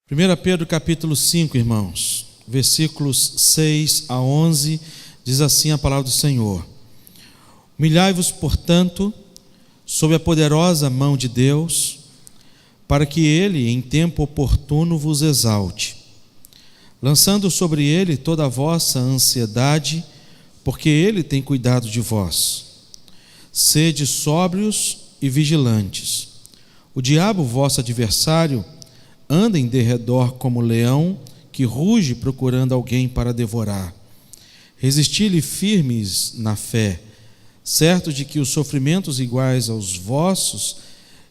1 Pedro capítulo 5, irmãos, versículos 6 a 11, diz assim a palavra do Senhor: Humilhai-vos, portanto, sob a poderosa mão de Deus, para que Ele, em tempo oportuno, vos exalte, lançando sobre Ele toda a vossa ansiedade, porque Ele tem cuidado de vós. Sede sóbrios e vigilantes. O diabo, vosso adversário, anda em derredor como leão que ruge procurando alguém para devorar. Resisti-lhe firmes na fé, certos de que os sofrimentos iguais aos vossos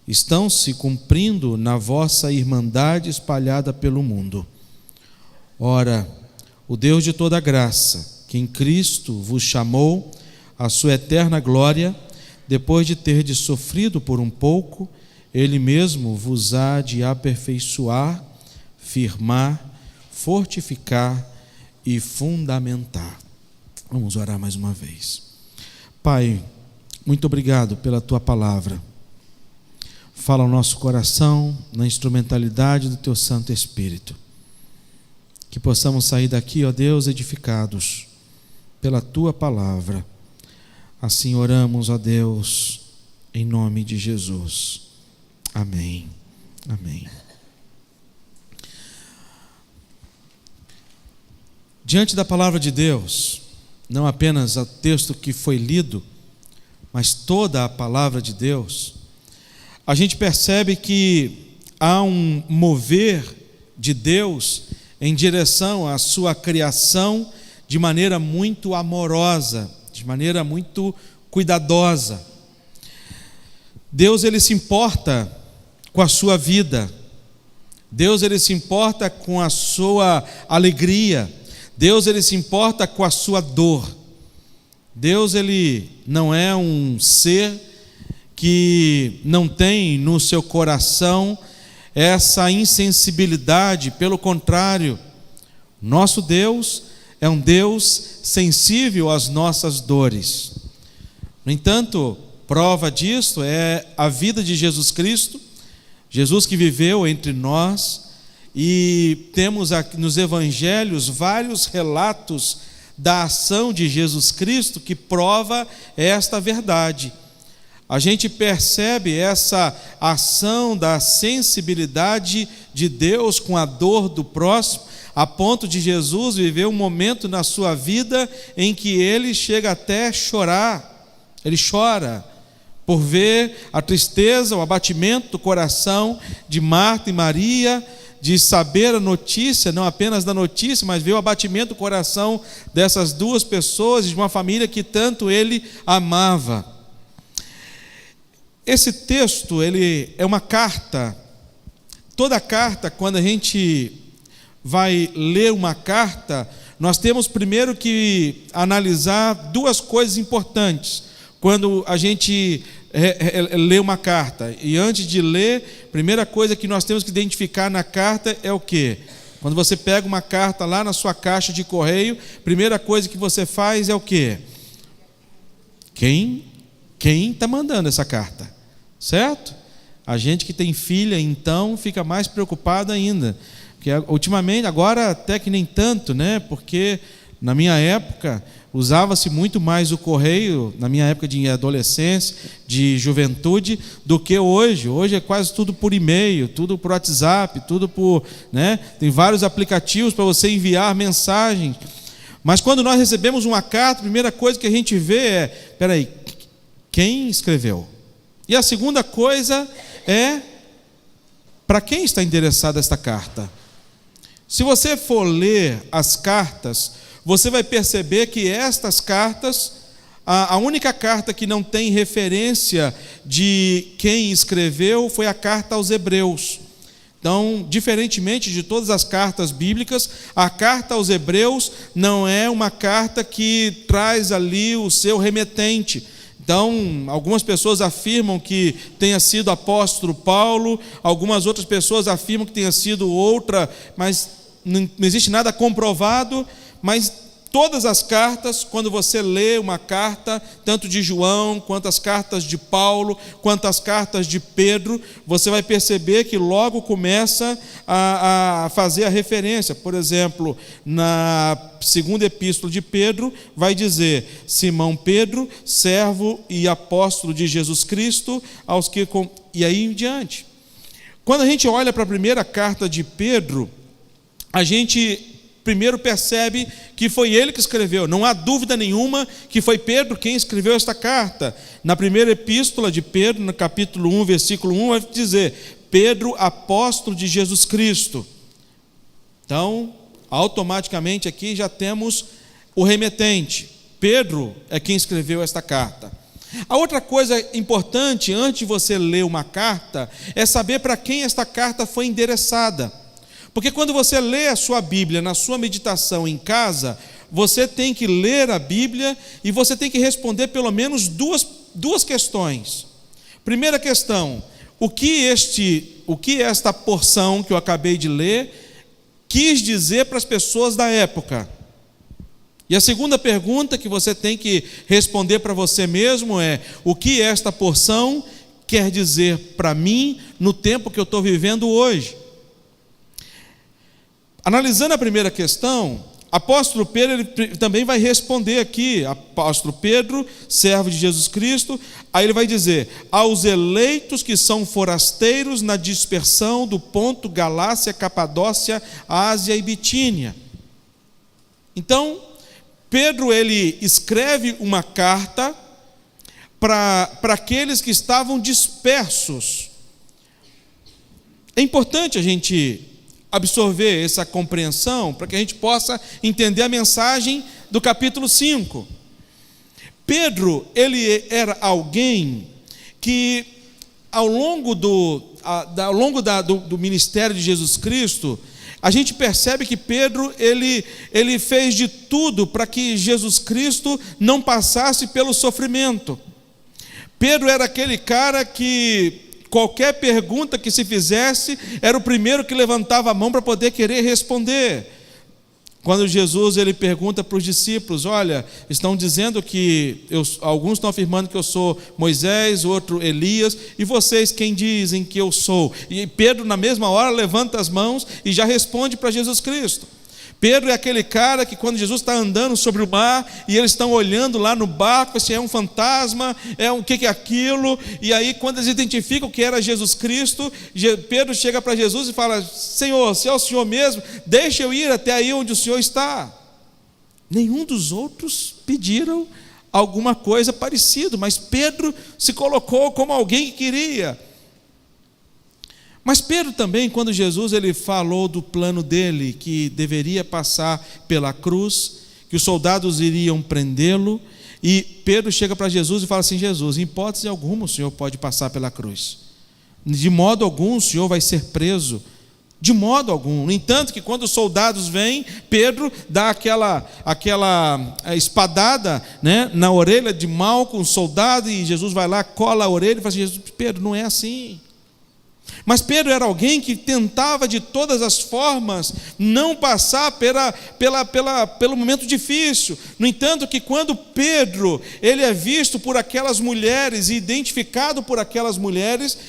estão se cumprindo na vossa irmandade espalhada pelo mundo. Ora, o Deus de toda graça, que em Cristo vos chamou à sua eterna glória, depois de terdes sofrido por um pouco, Ele mesmo vos há de aperfeiçoar, firmar, fortificar e fundamentar. Vamos orar mais uma vez. Pai, muito obrigado pela Tua palavra. Fala ao nosso coração na instrumentalidade do Teu Santo Espírito. Que possamos sair daqui, ó Deus, edificados pela Tua palavra. Assim oramos, ó Deus, em nome de Jesus. Amém. Amém. Diante da palavra de Deus, não apenas o texto que foi lido, mas toda a palavra de Deus, a gente percebe que há um mover de Deus em direção à sua criação de maneira muito amorosa, de maneira muito cuidadosa. Deus, Ele se importa com a sua vida. Deus, Ele se importa com a sua alegria. Deus, Ele se importa com a sua dor. Deus, Ele não é um ser que não tem no seu coração essa insensibilidade. Pelo contrário, nosso Deus é um Deus sensível às nossas dores. No entanto, prova disso é a vida de Jesus Cristo, Jesus que viveu entre nós, e temos aqui nos evangelhos vários relatos da ação de Jesus Cristo que prova esta verdade. A gente percebe essa ação da sensibilidade de Deus com a dor do próximo, a ponto de Jesus viver um momento na sua vida em que ele chega até a chorar. Ele chora por ver a tristeza, o abatimento do coração de Marta e Maria, de saber a notícia, não apenas da notícia, mas ver o abatimento do coração dessas duas pessoas, de uma família que tanto ele amava. Esse texto, ele é uma carta. Toda carta, quando a gente vai ler uma carta, nós temos primeiro que analisar duas coisas importantes quando a gente lê uma carta. E antes de ler, primeira coisa que nós temos que identificar na carta é o quê? Quando você pega uma carta lá na sua caixa de correio, primeira coisa que você faz é o quê? Quem está mandando essa carta? Certo? A gente que tem filha, então, fica mais preocupado ainda. Porque ultimamente, agora até que nem tanto, né? Porque na minha época usava-se muito mais o correio, na minha época de adolescência, de juventude, do que hoje. Hoje é quase tudo por e-mail, tudo por WhatsApp, tudo por, né? Tem vários aplicativos para você enviar mensagens. Mas quando nós recebemos uma carta, a primeira coisa que a gente vê é, peraí, quem escreveu? E a segunda coisa é, para quem está endereçada esta carta? Se você for ler as cartas, você vai perceber que estas cartas, a única carta que não tem referência de quem escreveu foi a carta aos Hebreus. Então, diferentemente de todas as cartas bíblicas, a carta aos Hebreus não é uma carta que traz ali o seu remetente. Então, algumas pessoas afirmam que tenha sido apóstolo Paulo, algumas outras pessoas afirmam que tenha sido outra, mas não existe nada comprovado. Mas Todas as cartas, quando você lê uma carta, tanto de João, quanto as cartas de Paulo, quanto as cartas de Pedro, você vai perceber que logo começa a fazer a referência. Por exemplo, na segunda epístola de Pedro, vai dizer: Simão Pedro, servo e apóstolo de Jesus Cristo, aos que... E aí em diante. Quando a gente olha para a primeira carta de Pedro, a gente primeiro percebe que foi ele que escreveu. Não há dúvida nenhuma que foi Pedro quem escreveu esta carta. Na primeira epístola de Pedro, no capítulo 1, versículo 1, vai dizer: Pedro, apóstolo de Jesus Cristo. Então, automaticamente aqui já temos o remetente. Pedro é quem escreveu esta carta. A outra coisa importante, antes de você ler uma carta, é saber para quem esta carta foi endereçada. Porque quando você lê a sua Bíblia na sua meditação em casa, você tem que ler a Bíblia e você tem que responder pelo menos duas questões. Primeira questão: o que esta porção que eu acabei de ler quis dizer para as pessoas da época? E a segunda pergunta que você tem que responder para você mesmo é: o que esta porção quer dizer para mim no tempo que eu estou vivendo hoje? Analisando a primeira questão, apóstolo Pedro ele também vai responder aqui. Apóstolo Pedro, servo de Jesus Cristo, aí ele vai dizer: aos eleitos que são forasteiros na dispersão do Ponto, Galácia, Capadócia, Ásia e Bitínia. Então, Pedro ele escreve uma carta para aqueles que estavam dispersos. É importante a gente absorver essa compreensão para que a gente possa entender a mensagem do capítulo 5. Pedro, ele era alguém que ao longo do ministério de Jesus Cristo, a gente percebe que Pedro, ele fez de tudo para que Jesus Cristo não passasse pelo sofrimento. Pedro era aquele cara que qualquer pergunta que se fizesse, era o primeiro que levantava a mão para poder querer responder. Quando Jesus ele pergunta para os discípulos: olha, estão dizendo que alguns estão afirmando que eu sou Moisés, outro Elias, e vocês quem dizem que eu sou? E Pedro na mesma hora levanta as mãos e já responde para Jesus Cristo. Pedro é aquele cara que quando Jesus está andando sobre o mar e eles estão olhando lá no barco, se é um fantasma, o que é aquilo? E aí quando eles identificam que era Jesus Cristo, Pedro chega para Jesus e fala: Senhor, se é o Senhor mesmo, deixa eu ir até aí onde o Senhor está. Nenhum dos outros pediram alguma coisa parecida, mas Pedro se colocou como alguém que queria. Mas Pedro também, quando Jesus ele falou do plano dele, que deveria passar pela cruz, que os soldados iriam prendê-lo, e Pedro chega para Jesus e fala assim: Jesus, em hipótese alguma o Senhor pode passar pela cruz. De modo algum o Senhor vai ser preso. De modo algum. No entanto, que quando os soldados vêm, Pedro dá aquela espadada, né, na orelha de Malco, um soldado, e Jesus vai lá, cola a orelha e fala assim: Jesus, Pedro, não é assim. Mas Pedro era alguém que tentava de todas as formas não passar pelo momento difícil. No entanto, que quando Pedro ele é visto por aquelas mulheres e identificado por aquelas mulheres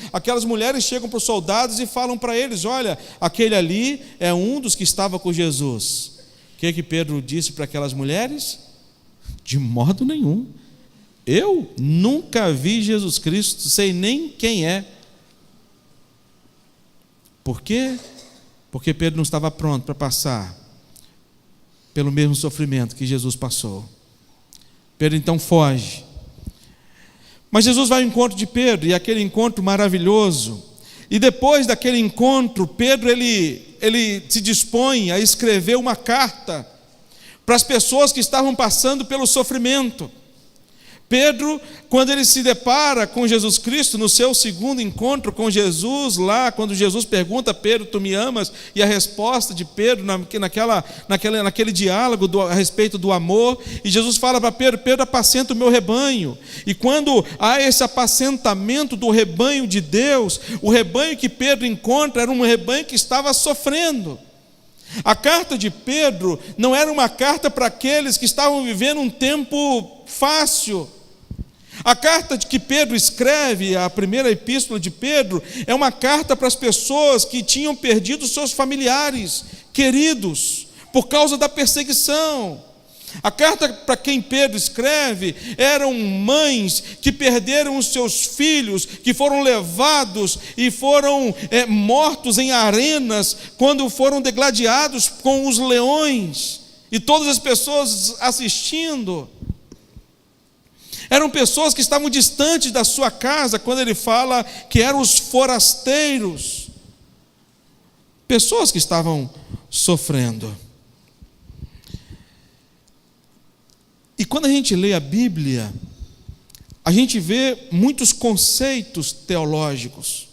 chegam para os soldados e falam para eles: olha, aquele ali é um dos que estava com Jesus. O que Pedro disse para aquelas mulheres? De modo nenhum. Eu nunca vi Jesus Cristo, sei nem quem é. Por quê? Porque Pedro não estava pronto para passar pelo mesmo sofrimento que Jesus passou. Pedro então foge. Mas Jesus vai ao encontro de Pedro, e aquele encontro maravilhoso. E depois daquele encontro, Pedro ele se dispõe a escrever uma carta para as pessoas que estavam passando pelo sofrimento. Pedro, quando ele se depara com Jesus Cristo, no seu segundo encontro com Jesus, lá, quando Jesus pergunta: Pedro, tu me amas? E a resposta de Pedro, naquele diálogo a respeito do amor, e Jesus fala para Pedro: Pedro, apacenta o meu rebanho. E quando há esse apacentamento do rebanho de Deus, o rebanho que Pedro encontra era um rebanho que estava sofrendo. A carta de Pedro não era uma carta para aqueles que estavam vivendo um tempo fácil. A carta que Pedro escreve, a primeira epístola de Pedro, é uma carta para as pessoas que tinham perdido seus familiares queridos por causa da perseguição. A carta para quem Pedro escreve eram mães que perderam os seus filhos, que foram levados e foram mortos em arenas quando foram degladiados com os leões, e todas as pessoas assistindo. Eram pessoas que estavam distantes da sua casa, quando ele fala que eram os forasteiros, pessoas que estavam sofrendo. E quando a gente lê a Bíblia, a gente vê muitos conceitos teológicos.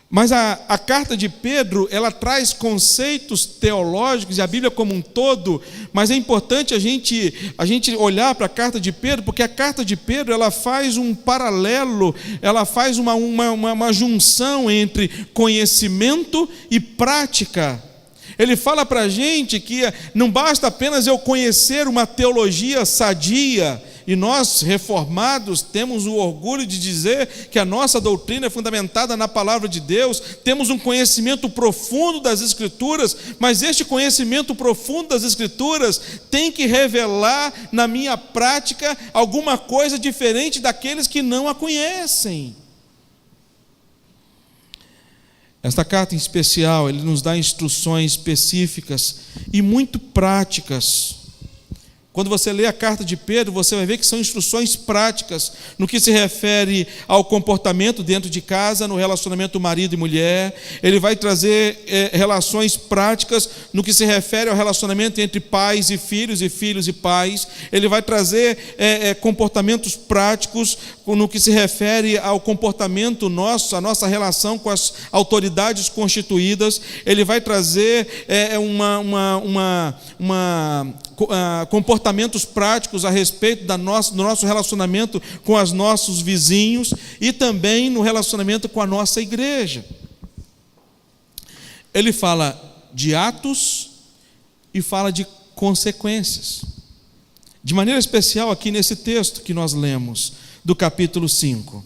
Mas a carta de Pedro, ela traz conceitos teológicos, e a Bíblia como um todo, mas é importante a gente olhar para a carta de Pedro, porque a carta de Pedro, ela faz um paralelo, ela faz uma junção entre conhecimento e prática. Ele fala para a gente que não basta apenas eu conhecer uma teologia sadia, e nós, reformados, temos o orgulho de dizer que a nossa doutrina é fundamentada na palavra de Deus, temos um conhecimento profundo das Escrituras, mas este conhecimento profundo das Escrituras tem que revelar na minha prática alguma coisa diferente daqueles que não a conhecem. Esta carta em especial, ele nos dá instruções específicas e muito práticas. Quando você lê a carta de Pedro, você vai ver que são instruções práticas no que se refere ao comportamento dentro de casa, no relacionamento marido e mulher. Ele vai trazer relações práticas no que se refere ao relacionamento entre pais e filhos e pais. Ele vai trazer comportamentos práticos no que se refere ao comportamento nosso, a nossa relação com as autoridades constituídas. Ele vai trazer comportamentos práticos a respeito do nosso relacionamento com os nossos vizinhos e também no relacionamento com a nossa igreja. Ele fala de atos e fala de consequências. De maneira especial aqui nesse texto que nós lemos, do capítulo 5.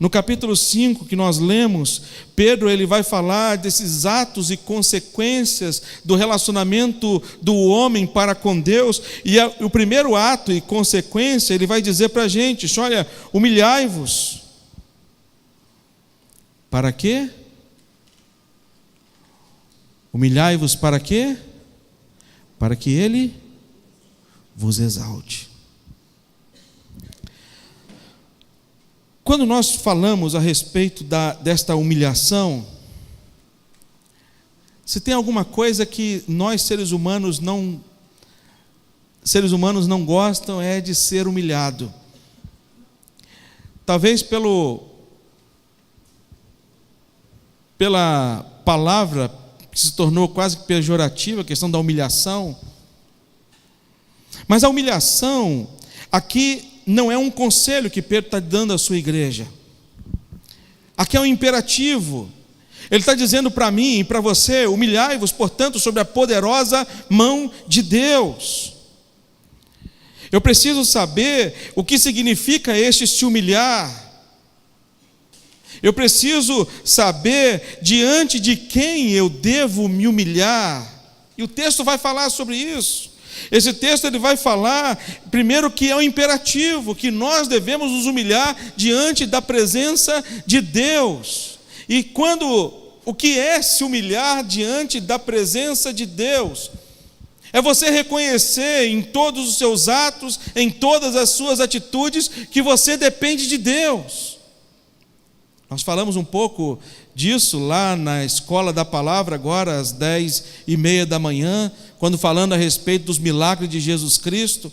No capítulo 5 que nós lemos, Pedro ele vai falar desses atos e consequências do relacionamento do homem para com Deus, e o primeiro ato e consequência, ele vai dizer para a gente, olha, humilhai-vos. Para quê? Humilhai-vos para quê? Para que ele vos exalte. Quando nós falamos a respeito desta humilhação, se tem alguma coisa que nós seres humanos não gostam, é de ser humilhado. Talvez pela palavra que se tornou quase pejorativa, a questão da humilhação. Mas a humilhação aqui não é um conselho que Pedro está dando à sua igreja. Aqui é um imperativo. Ele está dizendo para mim e para você: humilhai-vos, portanto, sobre a poderosa mão de Deus. Eu preciso saber o que significa este se humilhar. Eu preciso saber diante de quem eu devo me humilhar. E o texto vai falar sobre isso. Esse texto ele vai falar, primeiro, que é um imperativo, que nós devemos nos humilhar diante da presença de Deus. E o que é se humilhar diante da presença de Deus? É você reconhecer em todos os seus atos, em todas as suas atitudes, que você depende de Deus. Nós falamos um pouco disso lá na Escola da Palavra, agora às 10h30 da manhã, quando falando a respeito dos milagres de Jesus Cristo,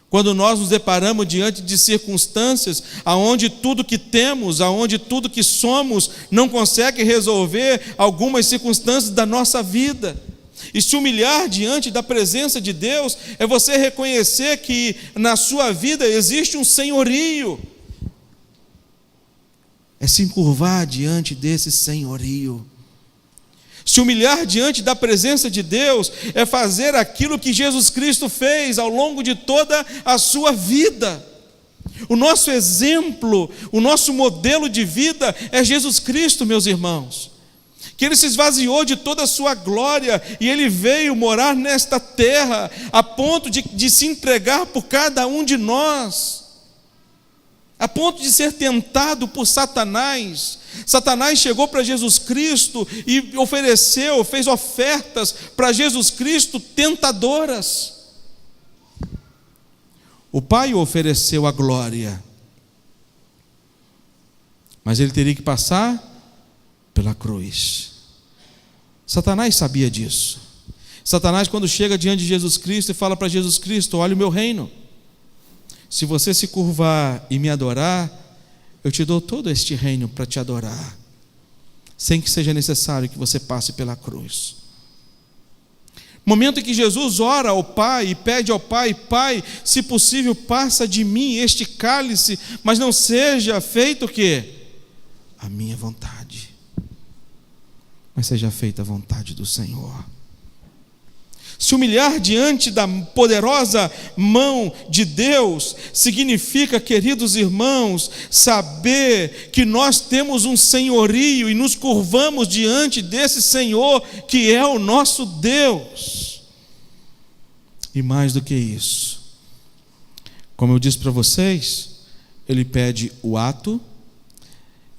quando nós nos deparamos diante de circunstâncias aonde tudo que temos, aonde tudo que somos não consegue resolver algumas circunstâncias da nossa vida. E se humilhar diante da presença de Deus é você reconhecer que na sua vida existe um senhorio. É se encurvar diante desse senhorio. Se humilhar diante da presença de Deus é fazer aquilo que Jesus Cristo fez ao longo de toda a sua vida. O nosso exemplo, o nosso modelo de vida é Jesus Cristo, meus irmãos. Que Ele se esvaziou de toda a sua glória e Ele veio morar nesta terra a ponto de se entregar por cada um de nós, a ponto de ser tentado por Satanás. Satanás chegou para Jesus Cristo e fez ofertas para Jesus Cristo tentadoras. O Pai ofereceu a glória, mas Ele teria que passar pela cruz. Satanás sabia disso. Satanás, quando chega diante de Jesus Cristo e fala para Jesus Cristo: olha o meu reino, se você se curvar e me adorar, eu te dou todo este reino para te adorar, sem que seja necessário que você passe pela cruz. Momento em que Jesus ora ao Pai e pede ao Pai: Pai, se possível, passa de mim este cálice, mas não seja feito o quê? A minha vontade, mas seja feita a vontade do Senhor. Se humilhar diante da poderosa mão de Deus significa, queridos irmãos, saber que nós temos um senhorio e nos curvamos diante desse Senhor que é o nosso Deus. E mais do que isso, como eu disse para vocês, Ele pede o ato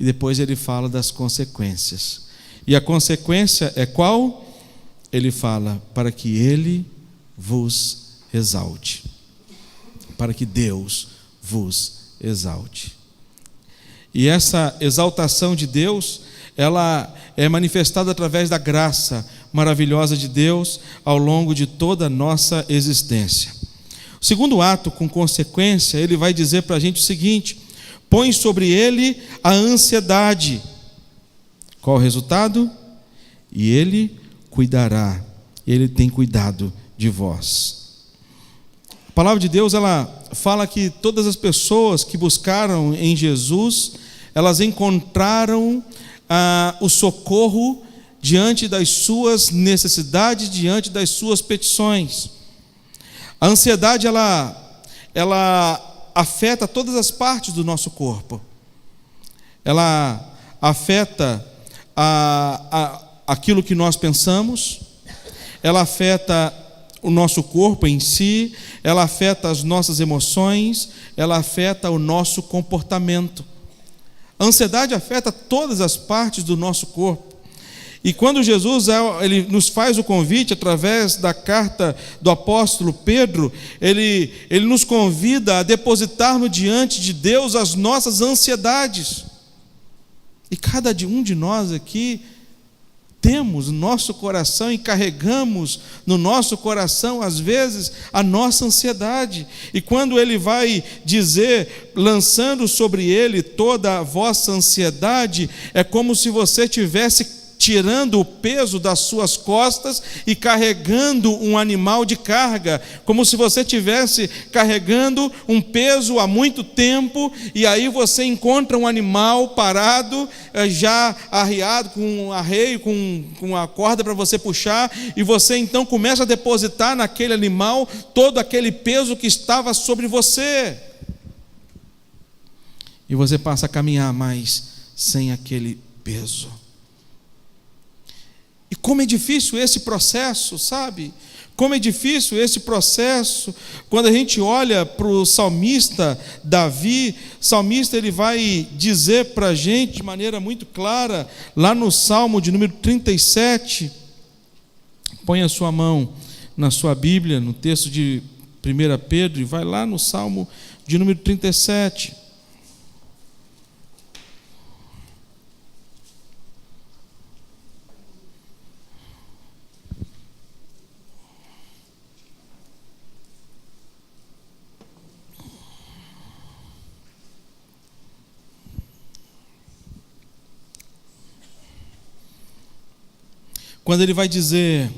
e depois Ele fala das consequências. E a consequência é qual? Ele fala: para que Ele vos exalte, para que Deus vos exalte. E essa exaltação de Deus, ela é manifestada através da graça maravilhosa de Deus ao longo de toda a nossa existência. O segundo ato, com consequência, Ele vai dizer para a gente o seguinte: põe sobre Ele a ansiedade. Qual o resultado? E Ele cuidará, Ele tem cuidado de vós. A palavra de Deus, ela fala que todas as pessoas que buscaram em Jesus, elas encontraram o socorro diante das suas necessidades, diante das suas petições. A ansiedade, ela afeta todas as partes do nosso corpo. Ela afeta aquilo que nós pensamos, ela afeta o nosso corpo em si, ela afeta as nossas emoções, ela afeta o nosso comportamento. A ansiedade afeta todas as partes do nosso corpo. E quando Jesus ele nos faz o convite, através da carta do apóstolo Pedro, ele nos convida a depositarmos diante de Deus as nossas ansiedades. E cada um de nós aqui temos no nosso coração e carregamos no nosso coração, às vezes, a nossa ansiedade. E quando Ele vai dizer, lançando sobre Ele toda a vossa ansiedade, é como se você estivesse tirando o peso das suas costas e carregando um animal de carga, como se você estivesse carregando um peso há muito tempo, e aí você encontra um animal parado, já arriado, com um arreio, com a corda para você puxar, e você então começa a depositar naquele animal todo aquele peso que estava sobre você, e você passa a caminhar mais sem aquele peso. E como é difícil esse processo, sabe? Como é difícil esse processo. Quando a gente olha para o salmista Davi, o salmista ele vai dizer para a gente de maneira muito clara, lá no Salmo de número 37, põe a sua mão na sua Bíblia, no texto de 1 Pedro, e vai lá no Salmo de número 37. Quando ele vai dizer: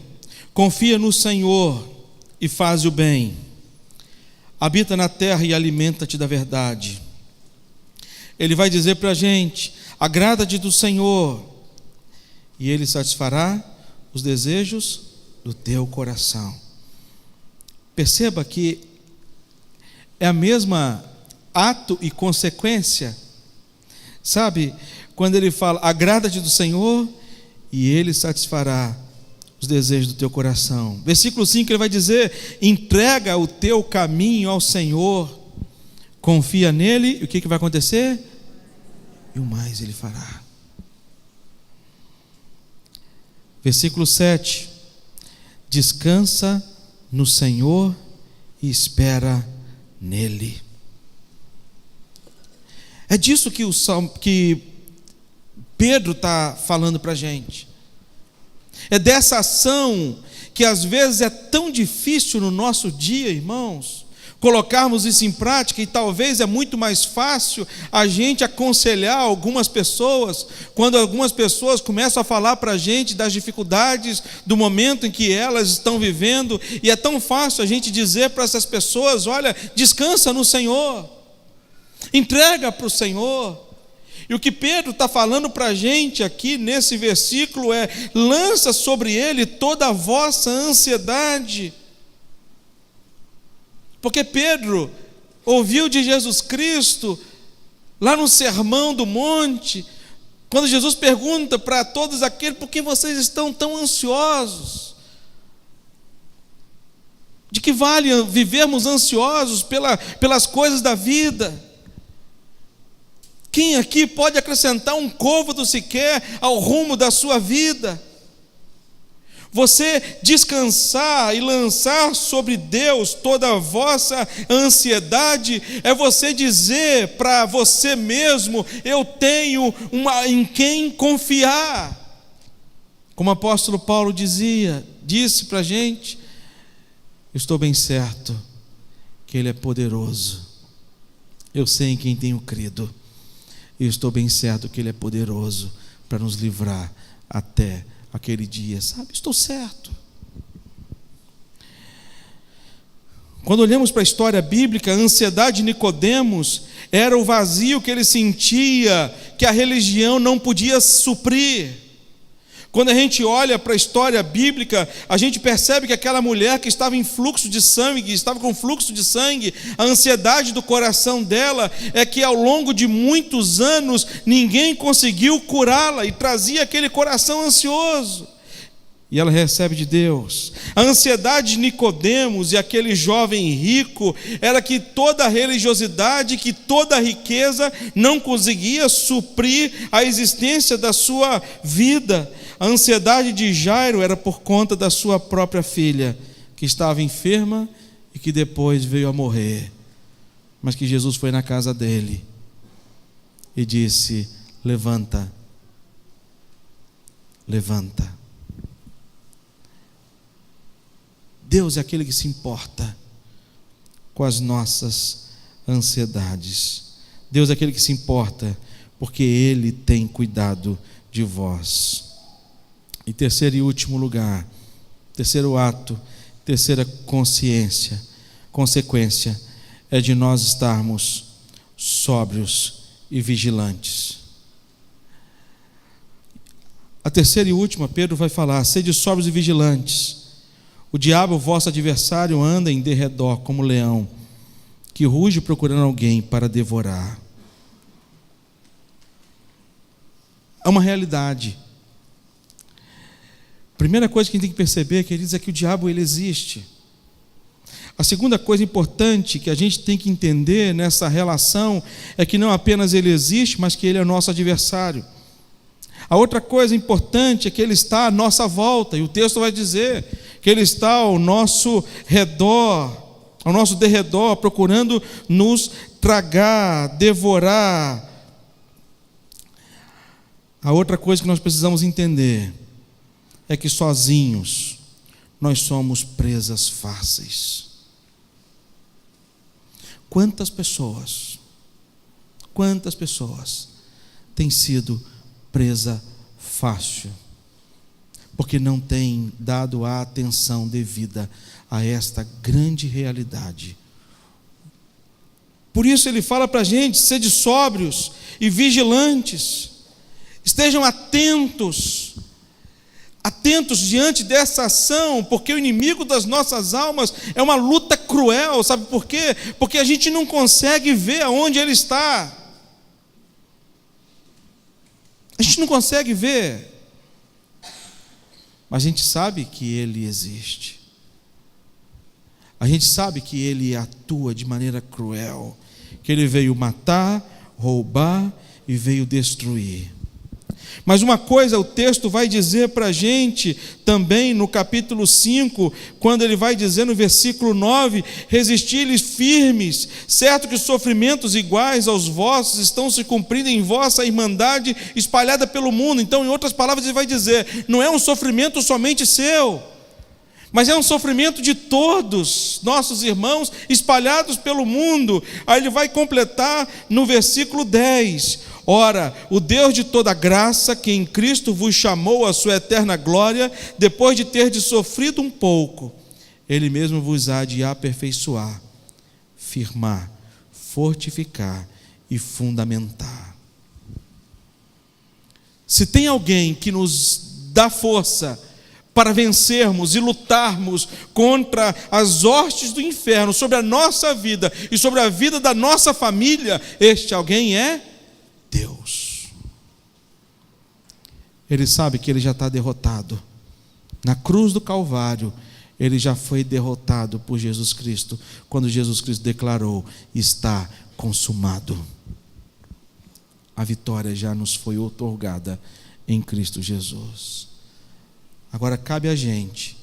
confia no Senhor e faz o bem, habita na terra e alimenta-te da verdade. Ele vai dizer para a gente: agrada-te do Senhor e Ele satisfará os desejos do teu coração. Perceba que é a mesma ato e consequência, sabe? Quando ele fala, agrada-te do Senhor e Ele satisfará os desejos do teu coração. Versículo 5 ele vai dizer, entrega o teu caminho ao Senhor, confia nele, e o que vai acontecer? E o mais Ele fará. Versículo 7, descansa no Senhor e espera nele. É disso que Pedro está falando para a gente. É dessa ação que às vezes é tão difícil no nosso dia, irmãos, colocarmos isso em prática, e talvez é muito mais fácil a gente aconselhar algumas pessoas, quando algumas pessoas começam a falar para a gente das dificuldades do momento em que elas estão vivendo, e é tão fácil a gente dizer para essas pessoas, olha, descansa no Senhor, entrega para o Senhor. E o que Pedro está falando para a gente aqui nesse versículo é, lança sobre Ele toda a vossa ansiedade. Porque Pedro ouviu de Jesus Cristo, lá no Sermão do Monte, quando Jesus pergunta para todos aqueles, por que vocês estão tão ansiosos? De que vale vivermos ansiosos pelas coisas da vida? Quem aqui pode acrescentar um côvado sequer ao rumo da sua vida? Você descansar e lançar sobre Deus toda a vossa ansiedade é você dizer para você mesmo, eu tenho em quem confiar. Como o apóstolo Paulo disse para a gente, estou bem certo que Ele é poderoso. Eu sei em quem tenho crido. E estou bem certo que Ele é poderoso para nos livrar até aquele dia, sabe? Estou certo. Quando olhamos para a história bíblica, a ansiedade de Nicodemos era o vazio que ele sentia, que a religião não podia suprir. Quando a gente olha para a história bíblica, a gente percebe que aquela mulher que estava em fluxo de sangue, estava com fluxo de sangue, a ansiedade do coração dela é que ao longo de muitos anos ninguém conseguiu curá-la e trazia aquele coração ansioso. E ela recebe de Deus. A ansiedade de Nicodemos e aquele jovem rico era que toda a religiosidade, que toda a riqueza não conseguia suprir a existência da sua vida. A ansiedade de Jairo era por conta da sua própria filha, que estava enferma e que depois veio a morrer. Mas que Jesus foi na casa dele e disse, levanta, levanta. Deus é aquele que se importa com as nossas ansiedades. Deus é aquele que se importa porque Ele tem cuidado de vós. E terceiro e último lugar, terceiro ato, terceira consequência é de nós estarmos sóbrios e vigilantes. A terceira e última, Pedro vai falar, sede sóbrios e vigilantes. O diabo, vosso adversário, anda em derredor como leão, que ruge procurando alguém para devorar. É uma realidade. Primeira coisa que a gente tem que perceber, queridos, é que o diabo ele existe. A segunda coisa importante que a gente tem que entender nessa relação é que não apenas ele existe, mas que ele é nosso adversário. A outra coisa importante é que ele está à nossa volta, e o texto vai dizer que ele está ao nosso redor, ao nosso derredor, procurando nos tragar, devorar. A outra coisa que nós precisamos entender é que sozinhos nós somos presas fáceis. Quantas pessoas têm sido presa fácil, porque não têm dado a atenção devida a esta grande realidade. Por isso ele fala para a gente, sede sóbrios e vigilantes, estejam atentos atentos diante dessa ação, porque o inimigo das nossas almas é uma luta cruel, sabe por quê? Porque a gente não consegue ver aonde ele está. A gente não consegue ver, mas a gente sabe que ele existe. A gente sabe que ele atua de maneira cruel, que ele veio matar, roubar e veio destruir. Mas uma coisa o texto vai dizer para a gente também no capítulo 5, quando ele vai dizer no versículo 9: resisti-lhes firmes, certo que sofrimentos iguais aos vossos estão se cumprindo em vossa irmandade espalhada pelo mundo. Então, em outras palavras, ele vai dizer, não é um sofrimento somente seu, mas é um sofrimento de todos nossos irmãos espalhados pelo mundo. Aí ele vai completar no versículo 10: ora, o Deus de toda graça, que em Cristo vos chamou à sua eterna glória, depois de terdes sofrido um pouco, Ele mesmo vos há de aperfeiçoar, firmar, fortificar e fundamentar. Se tem alguém que nos dá força para vencermos e lutarmos contra as hostes do inferno sobre a nossa vida e sobre a vida da nossa família, este alguém é Deus. Ele sabe que ele já está derrotado. Na cruz do Calvário, ele já foi derrotado por Jesus Cristo, quando Jesus Cristo declarou: está consumado. A vitória já nos foi outorgada em Cristo Jesus. Agora cabe a gente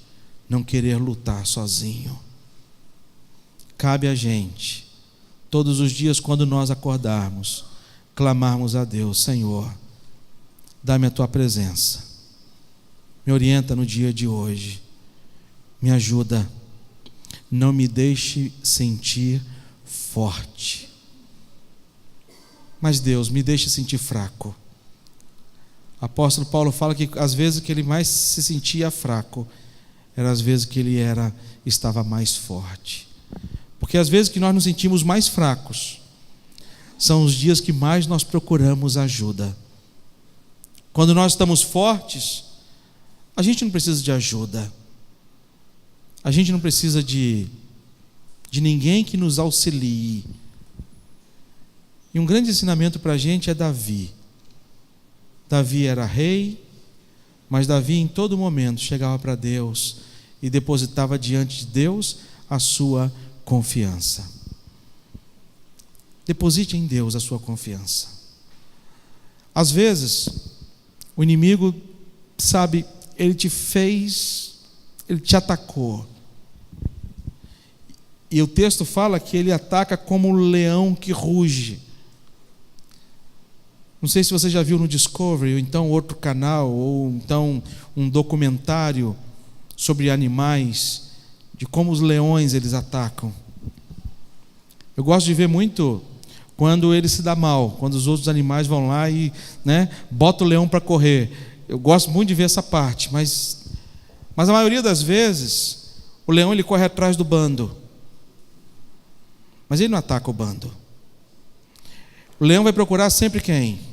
não querer lutar sozinho. Cabe a gente, todos os dias quando nós acordarmos, clamarmos a Deus: Senhor, dá-me a tua presença, me orienta no dia de hoje, me ajuda, não me deixe sentir forte, mas Deus, me deixe sentir fraco. Apóstolo Paulo fala que às vezes que ele mais se sentia fraco eram as vezes que ele estava mais forte, porque às vezes que nós nos sentimos mais fracos são os dias que mais nós procuramos ajuda. Quando nós estamos fortes, a gente não precisa de ajuda, a gente não precisa de ninguém que nos auxilie. E um grande ensinamento para a gente é Davi. Davi era rei, mas Davi em todo momento chegava para Deus e depositava diante de Deus a sua confiança. Deposite em Deus a sua confiança. Às vezes, o inimigo, sabe, ele te atacou. E o texto fala que ele ataca como um leão que ruge. Não sei se você já viu no Discovery, ou então outro canal, ou então um documentário sobre animais, de como os leões eles atacam. Eu gosto de ver muito quando ele se dá mal, quando os outros animais vão lá e bota o leão para correr. Eu gosto muito de ver essa parte, mas a maioria das vezes o leão ele corre atrás do bando, mas ele não ataca o bando. O leão vai procurar sempre quem?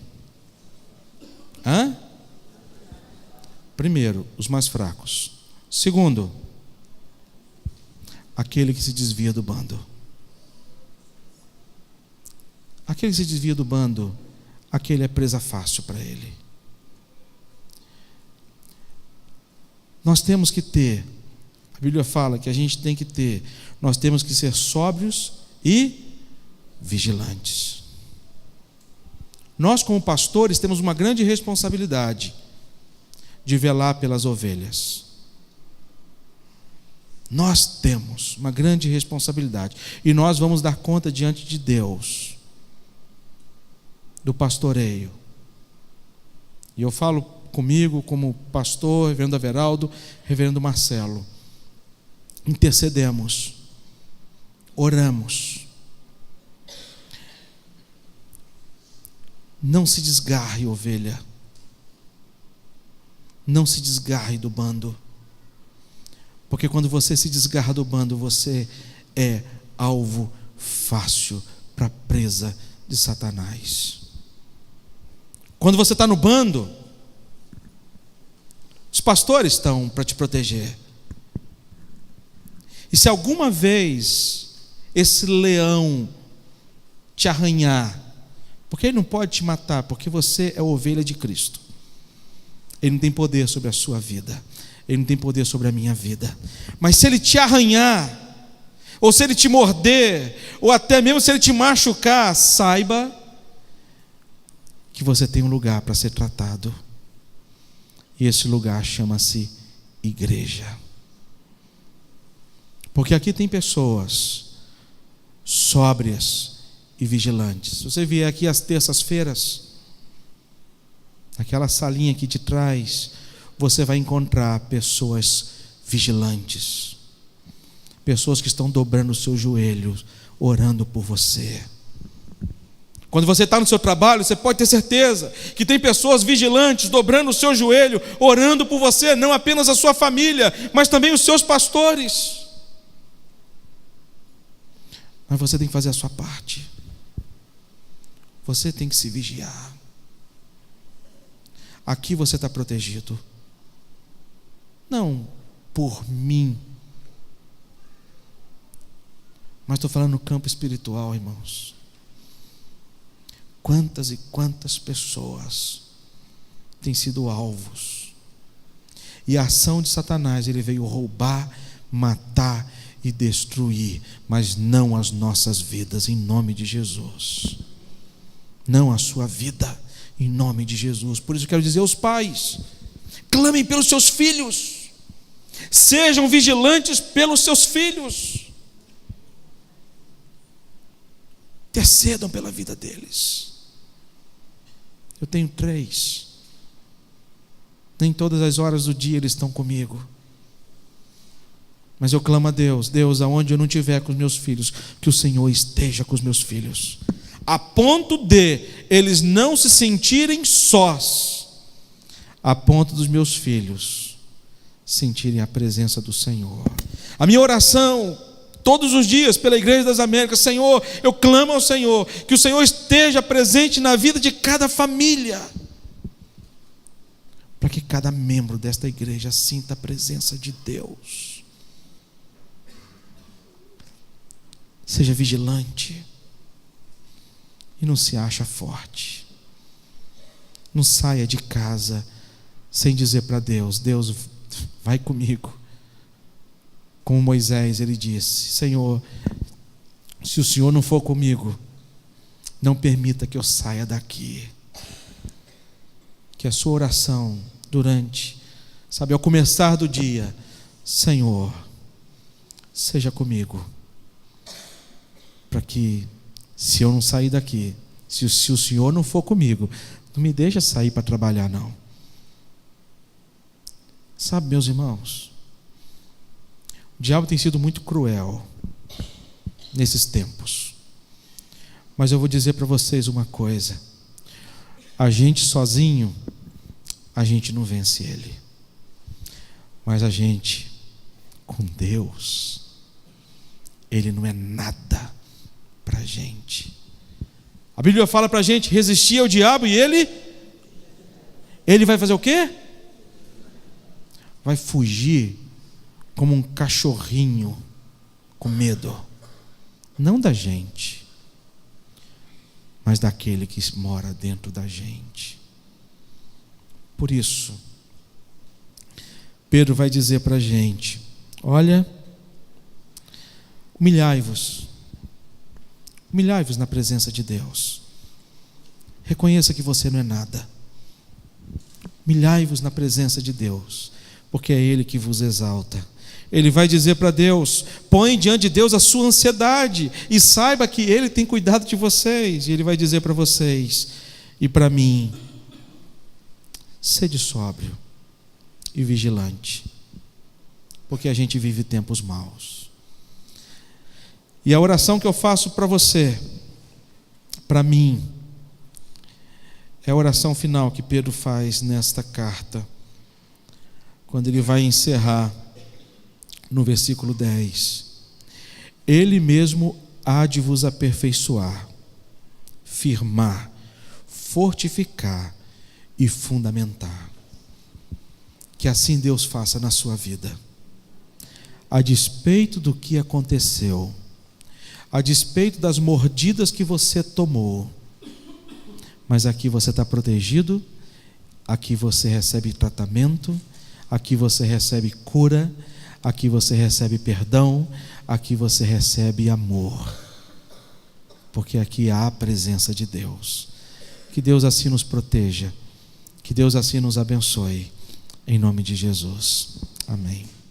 Primeiro, os mais fracos. Segundo, aquele que se desvia do bando. Aquele que se desvia do bando, aquele é presa fácil para ele. Nós temos que ter, a Bíblia fala que a gente tem que ter, nós temos que ser sóbrios e vigilantes. Nós, como pastores, temos uma grande responsabilidade de velar pelas ovelhas. Nós temos uma grande responsabilidade e nós vamos dar conta diante de Deus do pastoreio. E eu falo comigo como pastor, reverendo Everaldo, reverendo Marcelo. Intercedemos, oramos. Não se desgarre, ovelha. Não se desgarre do bando. Porque quando você se desgarra do bando, você é alvo fácil para a presa de Satanás. Quando você está no bando, Os pastores estão para te proteger. E se alguma vez esse leão te arranhar, porque ele não pode te matar, porque você é ovelha de Cristo. Ele não tem poder sobre a sua vida. Ele não tem poder sobre a minha vida. Mas se ele te arranhar, ou se ele te morder, ou até mesmo se ele te machucar, saiba que você tem um lugar para ser tratado. E esse lugar chama-se igreja. Porque aqui tem pessoas sóbrias e vigilantes. Se você vier aqui às terças-feiras, aquela salinha aqui de trás, você vai encontrar pessoas vigilantes, pessoas que estão dobrando os seus joelhos, orando por você. Quando você está no seu trabalho, você pode ter certeza que tem pessoas vigilantes, dobrando o seu joelho, orando por você, não apenas a sua família, mas também os seus pastores. Mas você tem que fazer a sua parte. Você tem que se vigiar. Aqui você está protegido. Não por mim, mas estou falando no campo espiritual, irmãos. Quantas e quantas pessoas têm sido alvos. E a ação de Satanás, ele veio roubar, matar e destruir, mas não as nossas vidas, em nome de Jesus. Não a sua vida, em nome de Jesus. Por isso eu quero dizer aos pais: clamem pelos seus filhos, sejam vigilantes pelos seus filhos, intercedam pela vida deles. Eu tenho 3, nem todas as horas do dia eles estão comigo, mas eu clamo a Deus: Deus, aonde eu não estiver com os meus filhos, que o Senhor esteja com os meus filhos, a ponto de eles não se sentirem sós, a ponto dos meus filhos sentirem a presença do Senhor. A minha oração todos os dias pela Igreja das Américas: Senhor, eu clamo ao Senhor, que o Senhor esteja presente na vida de cada família, para que cada membro desta igreja sinta a presença de Deus. Seja vigilante e não se acha forte. Não saia de casa sem dizer para Deus: Deus, vai comigo. Como Moisés, ele disse: Senhor, se o Senhor não for comigo, não permita que eu saia daqui. Que a sua oração durante, ao começar do dia: Senhor, seja comigo, para que, se eu não sair daqui, se o Senhor não for comigo, não me deixa sair para trabalhar, não. Sabe, meus irmãos, o diabo tem sido muito cruel nesses tempos, mas eu vou dizer para vocês uma coisa: a gente sozinho, a gente não vence ele, mas a gente com Deus, ele não é nada para a gente. A Bíblia fala para a gente resistir ao diabo, e ele vai fazer o quê? Vai fugir como um cachorrinho com medo, não da gente, mas daquele que mora dentro da gente. Por isso, Pedro vai dizer para a gente: olha, humilhai-vos na presença de Deus. Reconheça que você não é nada. Humilhai-vos na presença de Deus, porque é Ele que vos exalta. Ele vai dizer para Deus: põe diante de Deus a sua ansiedade e saiba que Ele tem cuidado de vocês. E Ele vai dizer para vocês e para mim: sede sóbrio e vigilante, porque a gente vive tempos maus. E a oração que eu faço para você, para mim, é a oração final que Pedro faz nesta carta, quando ele vai encerrar no versículo 10: Ele mesmo há de vos aperfeiçoar, firmar, fortificar e fundamentar. Que assim Deus faça na sua vida. A despeito do que aconteceu, a despeito das mordidas que você tomou, mas aqui você está protegido, aqui você recebe tratamento, aqui você recebe cura, aqui você recebe perdão, aqui você recebe amor, porque aqui há a presença de Deus. Que Deus assim nos proteja, que Deus assim nos abençoe, em nome de Jesus. Amém.